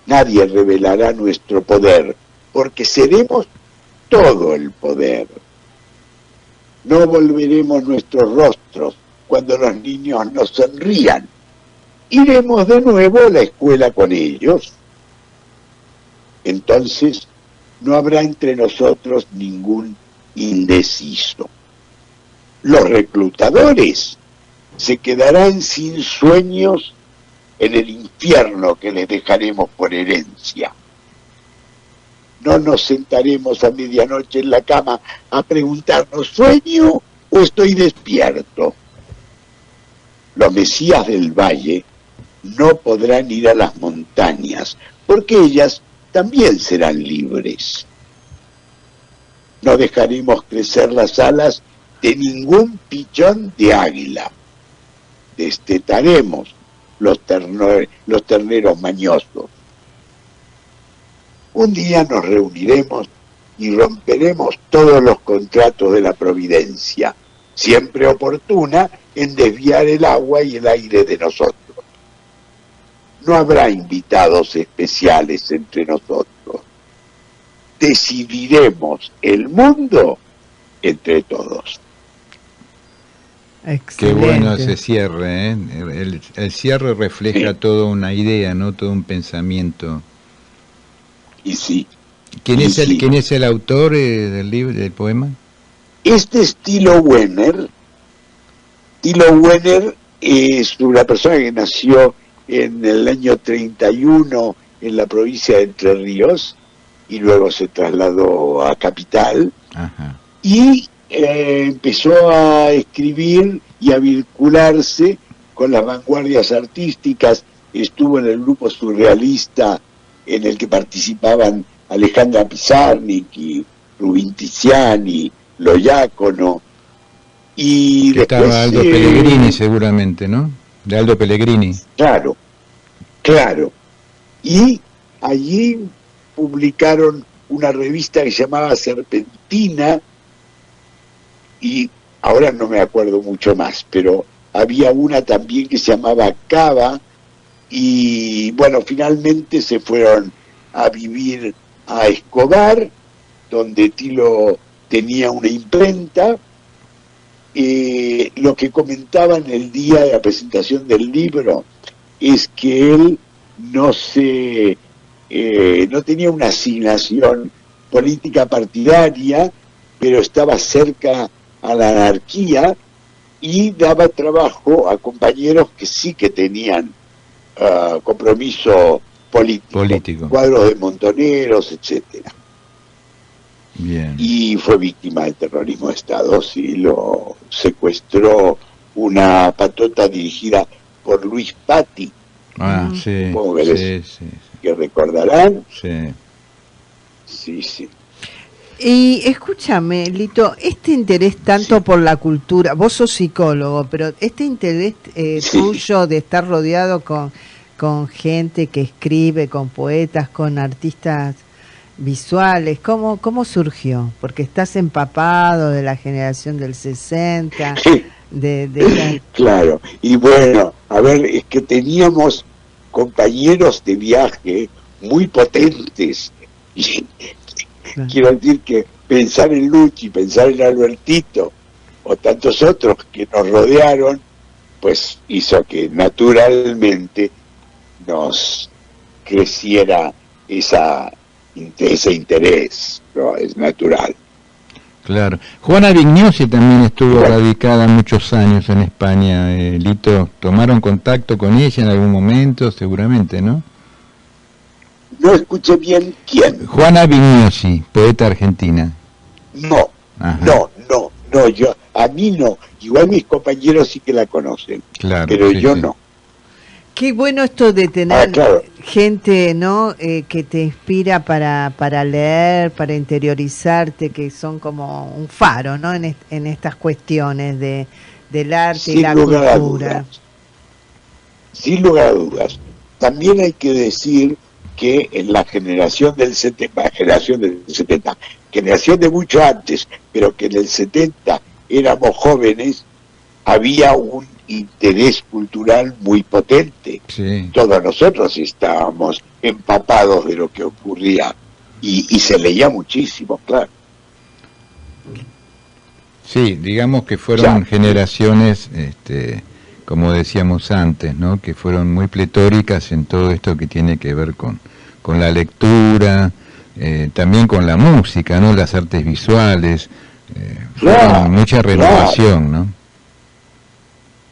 Nadie revelará nuestro poder, porque seremos todo el poder. No volveremos nuestros rostros cuando los niños nos sonrían. Iremos de nuevo a la escuela con ellos. Entonces no habrá entre nosotros ningún indeciso. Los reclutadores se quedarán sin sueños en el infierno que les dejaremos por herencia. No nos sentaremos a medianoche en la cama a preguntarnos, ¿sueño o estoy despierto? Los mesías del valle no podrán ir a las montañas, porque ellas también serán libres. No dejaremos crecer las alas de ningún pichón de águila. Destetaremos los terneros mañosos. un día nos reuniremos y romperemos todos los contratos de la providencia, siempre oportuna en desviar el agua y el aire de nosotros. No habrá invitados especiales entre nosotros. Decidiremos el mundo entre todos. Excelente. Qué bueno ese cierre, ¿eh? El cierre refleja toda una idea, ¿no? Todo un pensamiento. Y sí. ¿Quién es el autor del libro, del poema? Este es Thilo Wenner. Thilo Wenner es una persona que nació en el año 31 en la provincia de Entre Ríos y luego se trasladó a Capital. Ajá. Y empezó a escribir y a vincularse con las vanguardias artísticas. Estuvo en el grupo surrealista en el que participaban Alejandra Pizarnik, Rubin Tiziani, Lo Diácono, y que después estaba Aldo Pellegrini seguramente, ¿no? De Aldo Pellegrini. Claro. Y allí publicaron una revista que se llamaba Serpentina, y ahora no me acuerdo mucho más, pero había una también que se llamaba Cava, y bueno, finalmente se fueron a vivir a Escobar, donde Thilo tenía una imprenta. Lo que comentaban el día de la presentación del libro es que él no tenía una asignación política partidaria, pero estaba cerca a la anarquía y daba trabajo a compañeros que sí que tenían compromiso político, cuadros de montoneros, etcétera. Bien. Y fue víctima del terrorismo de Estado, sí, lo secuestró una patota dirigida por Luis Patti. Sí, que recordarán. Sí. Sí. Y escúchame, Lito, este interés tanto por la cultura, vos sos psicólogo, pero este interés tuyo de estar rodeado con gente que escribe, con poetas, con artistas visuales, ¿cómo surgió? Porque estás empapado de la generación del 60, Claro, y bueno, a ver, es que teníamos compañeros de viaje muy potentes. Y quiero decir que pensar en Luchi, pensar en Albertito o tantos otros que nos rodearon, pues hizo que naturalmente nos creciera ese interés, ¿no? Es natural. Claro. Juana Vignosi también estuvo radicada muchos años en España, Lito. ¿Tomaron contacto con ella en algún momento? Seguramente, ¿no? No escuché bien quién. Juana Vignosi, poeta argentina. No, a mí no. Igual mis compañeros sí que la conocen, claro, pero yo no. Qué bueno esto de tener gente, ¿no? Que te inspira para leer, para interiorizarte, que son como un faro, ¿no? En estas cuestiones del arte y la cultura. Sin lugar a dudas. También hay que decir que en la generación del 70, generación de mucho antes, pero que en el 70 éramos jóvenes, había un interés cultural muy potente. Sí. Todos nosotros estábamos empapados de lo que ocurría y se leía muchísimo, claro. Sí, digamos que fueron generaciones, como decíamos antes, ¿no? Que fueron muy pletóricas en todo esto que tiene que ver con la lectura, también con la música, ¿no? Las artes visuales, mucha renovación, ¿no?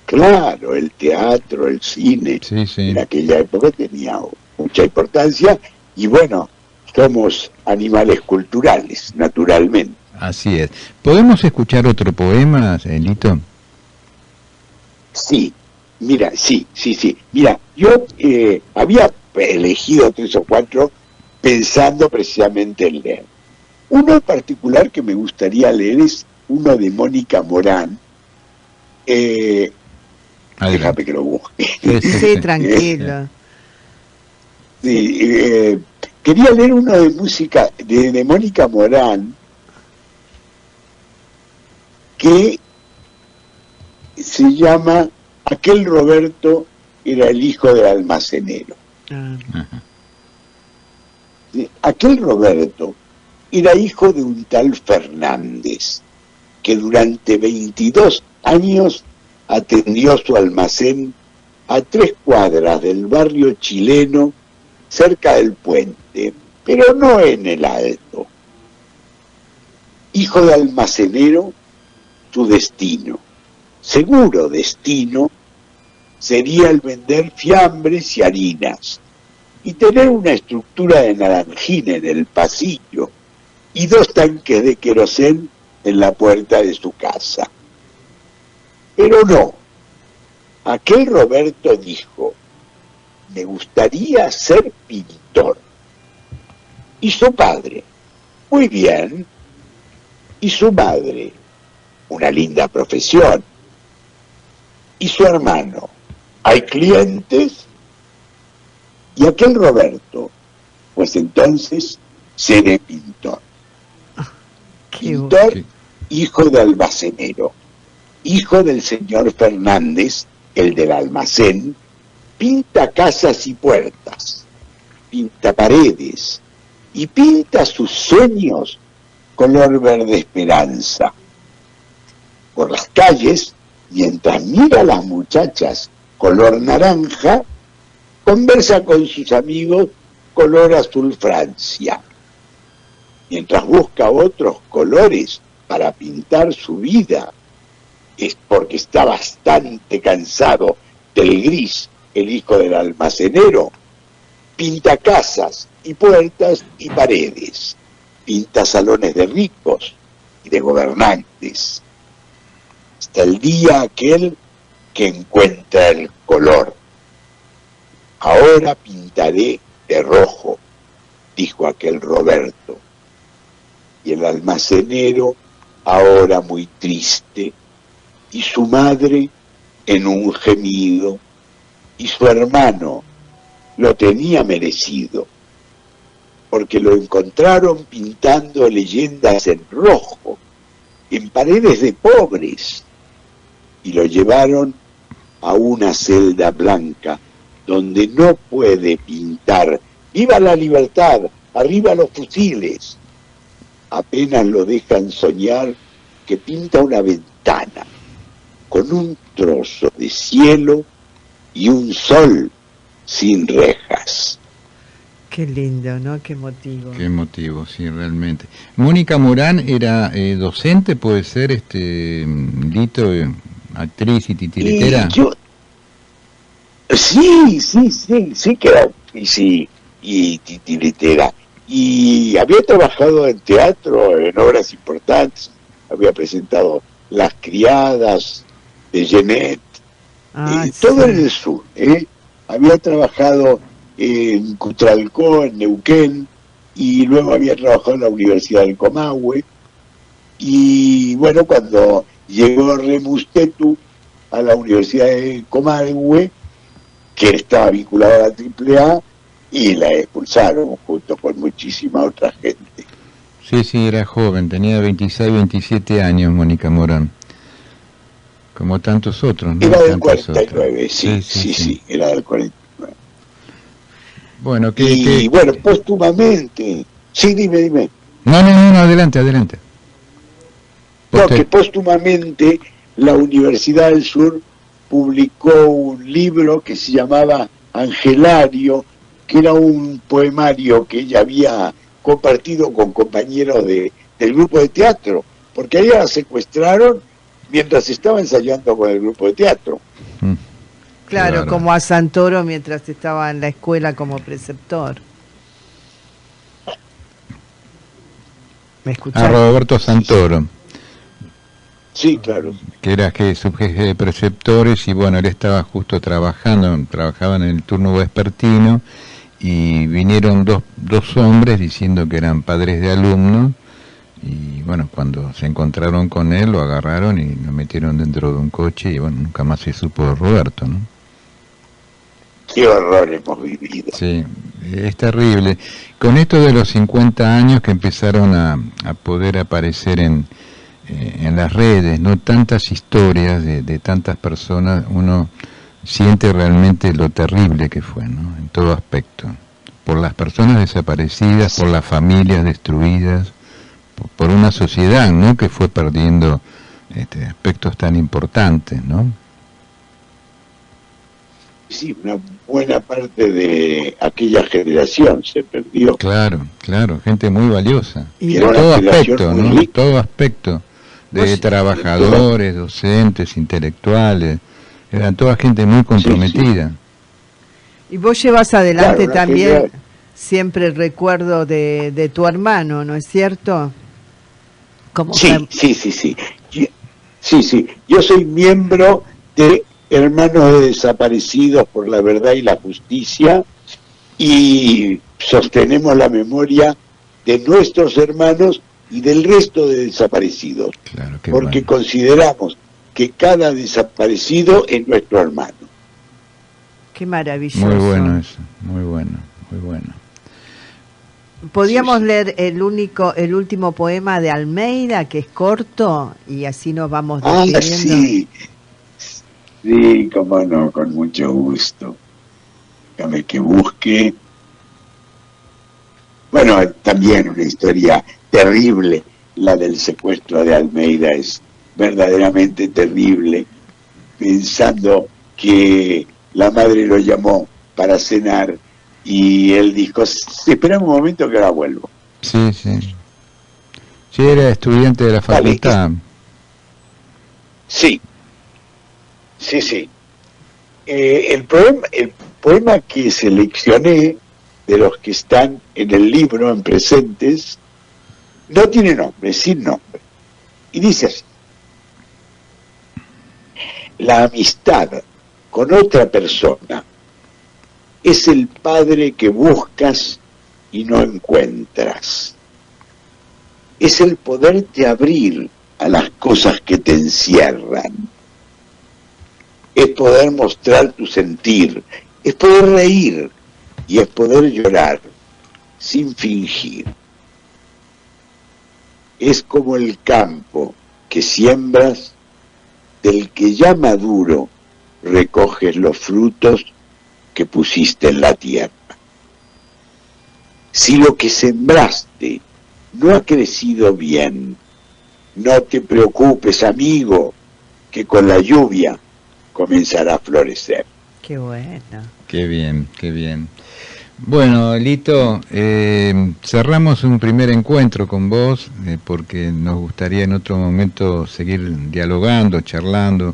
Claro, el teatro, el cine, en aquella época tenía mucha importancia y bueno, somos animales culturales, naturalmente. Así es. ¿Podemos escuchar otro poema, Lito? Sí, mira, sí. Mira, yo había elegido 3 o 4 pensando precisamente en leer. Uno en particular que me gustaría leer es uno de Mónica Morán. Déjame que lo busque. Sí, tranquilo. Sí, quería leer uno de música de Mónica Morán, que se llama Aquel Roberto era el hijo del almacenero. Aquel Roberto era hijo de un tal Fernández, que durante 22 años atendió su almacén a 3 cuadras del barrio chileno, cerca del puente, pero no en el Alto. Hijo de almacenero, su destino, seguro destino, sería el vender fiambres y harinas, y tener una estructura de naranjina en el pasillo, y 2 tanques de querosén en la puerta de su casa. Pero no, aquel Roberto dijo, me gustaría ser pintor. Y su padre, muy bien, y su madre, una linda profesión. Y su hermano, hay clientes. Y aquel Roberto, pues entonces seré pintor. Pintor, hijo de almacenero, hijo del señor Fernández, el del almacén, pinta casas y puertas, pinta paredes, y pinta sus sueños color verde esperanza. Por las calles, mientras mira a las muchachas color naranja, conversa con sus amigos color azul Francia. Mientras busca otros colores para pintar su vida, es porque está bastante cansado del gris, el hijo del almacenero. Pinta casas y puertas y paredes, pinta salones de ricos y de gobernantes, hasta el día aquel que encuentra el color. Ahora pintaré de rojo, dijo aquel Roberto. Y el almacenero, ahora muy triste, y su madre en un gemido, y su hermano lo tenía merecido, porque lo encontraron pintando leyendas en rojo, en paredes de pobres, y lo llevaron a una celda blanca, donde no puede pintar. ¡Viva la libertad! ¡Arriba los fusiles! Apenas lo dejan soñar que pinta una ventana con un trozo de cielo y un sol sin rejas. Qué lindo, ¿no? Qué motivo. Qué motivo, sí, realmente. Mónica Morán era docente, puede ser, Lito, actriz y titiritera. Sí que era, y titiritera. Y había trabajado en teatro, en obras importantes, había presentado Las Criadas de Genet, todo en el sur, había trabajado en Cutralcó, en Neuquén, y luego había trabajado en la Universidad del Comahue, y bueno, cuando llegó Remustetu a la Universidad del Comahue, que estaba vinculado a la AAA, y la expulsaron junto con muchísima otra gente. Sí, era joven, tenía 26, 27 años Mónica Morán, como tantos otros, ¿no? Era del 49, sí, era del 49. Bueno, bueno, póstumamente, sí, dime. No, adelante. No, que póstumamente la Universidad del Sur publicó un libro que se llamaba Angelario, que era un poemario que ella había compartido con compañeros del grupo de teatro, porque a ella la secuestraron mientras estaba ensayando con el grupo de teatro. Claro, como a Santoro mientras estaba en la escuela como preceptor. ¿Me escuchás? A Roberto Santoro. Sí, claro. Que era subjefe de preceptores, y bueno, él estaba justo trabajaban en el turno vespertino, y vinieron dos hombres diciendo que eran padres de alumnos, y bueno, cuando se encontraron con él lo agarraron y lo metieron dentro de un coche, y bueno, nunca más se supo de Roberto, ¿no? qué horror hemos vivido. Sí, es terrible. Con esto de los 50 años que empezaron a poder aparecer en las redes, no tantas historias de tantas personas, uno siente realmente lo terrible que fue, ¿no? En todo aspecto. Por las personas desaparecidas, por las familias destruidas, por una sociedad, ¿no?, que fue perdiendo aspectos tan importantes, ¿no? Sí, una buena parte de aquella generación se perdió. Claro, claro, gente muy valiosa. Y de todo aspecto, ¿no? Todo aspecto, de trabajadores, docentes, intelectuales, eran toda gente muy comprometida. Sí. Y vos llevas adelante también siempre el recuerdo de tu hermano, ¿no es cierto? Sí. Yo soy miembro de Hermanos Desaparecidos por la Verdad y la Justicia y sostenemos la memoria de nuestros hermanos y del resto de desaparecidos, porque consideramos que cada desaparecido es nuestro hermano. Qué maravilloso. Muy bueno eso, muy bueno. Podríamos leer el último poema de Almeida, que es corto, y así nos vamos despidiendo. Sí, cómo no, con mucho gusto. Déjame que busque. Bueno, también una historia terrible, la del secuestro de Almeida, es verdaderamente terrible, pensando que la madre lo llamó para cenar y él dijo, espera un momento que ahora vuelvo. Sí. Sí, era estudiante de la facultad. Sí. El poema que seleccioné de los que están en el libro en presentes no tiene nombre, sin nombre. Y dice así: la amistad con otra persona es el padre que buscas y no encuentras. Es el poderte abrir a las cosas que te encierran. Es poder mostrar tu sentir, es poder reír y es poder llorar sin fingir. Es como el campo que siembras, del que ya maduro recoges los frutos que pusiste en la tierra. Si lo que sembraste no ha crecido bien, no te preocupes, amigo, que con la lluvia comenzará a florecer. Qué bueno. Qué bien. Bueno, Lito, cerramos un primer encuentro con vos, porque nos gustaría en otro momento seguir dialogando, charlando,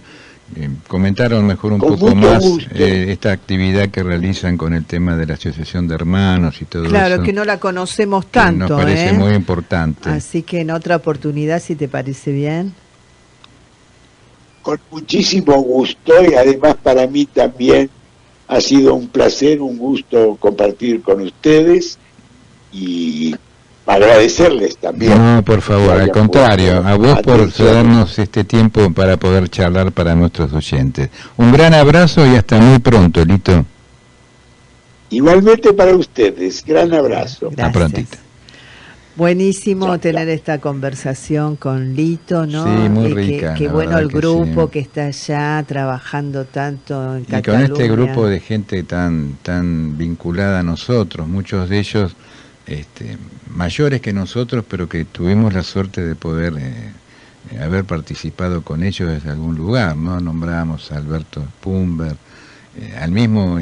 comentar a lo mejor un poco más esta actividad que realizan con el tema de la Asociación de Hermanos y todo eso. Claro, que no la conocemos tanto. Nos parece muy importante. Así que en otra oportunidad, si te parece bien. Con muchísimo gusto, y además para mí también ha sido un placer, un gusto compartir con ustedes y agradecerles también. No, por favor, al contrario, a vos por cedernos este tiempo para poder charlar para nuestros oyentes. Un gran abrazo y hasta muy pronto, Lito. Igualmente para ustedes, gran abrazo. Gracias. A prontito. Buenísimo tener esta conversación con Lito, ¿no? Sí, muy rica. Qué bueno el grupo que está allá trabajando tanto en Cataluña. Y con este grupo de gente tan vinculada a nosotros, muchos de ellos mayores que nosotros, pero que tuvimos la suerte de poder haber participado con ellos desde algún lugar, ¿no? Nombramos a Alberto Pumber, al mismo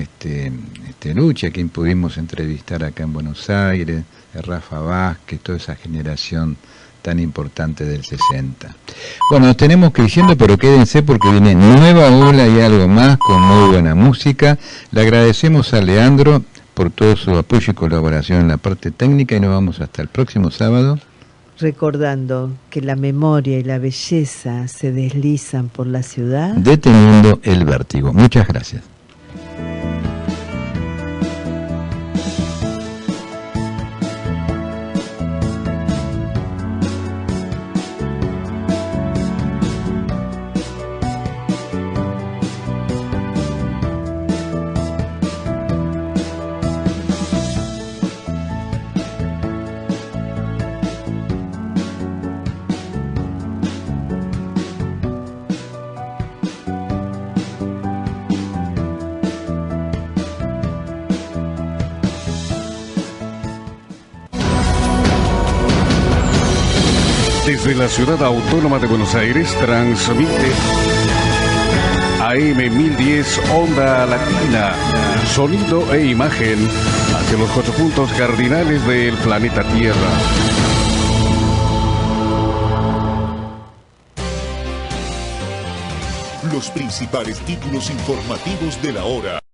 Lucha, a quien pudimos entrevistar acá en Buenos Aires, Rafa Vázquez, toda esa generación tan importante del 60. Bueno, nos tenemos que ir yendo, pero quédense porque viene nueva ola y algo más con muy buena música. Le agradecemos a Leandro por todo su apoyo y colaboración en la parte técnica y nos vamos hasta el próximo sábado. Recordando que la memoria y la belleza se deslizan por la ciudad. Deteniendo el vértigo. Muchas gracias. Desde la ciudad autónoma de Buenos Aires transmite AM 1010 Onda Latina, sonido e imagen hacia los 4 puntos cardinales del planeta Tierra. Los principales títulos informativos de la hora.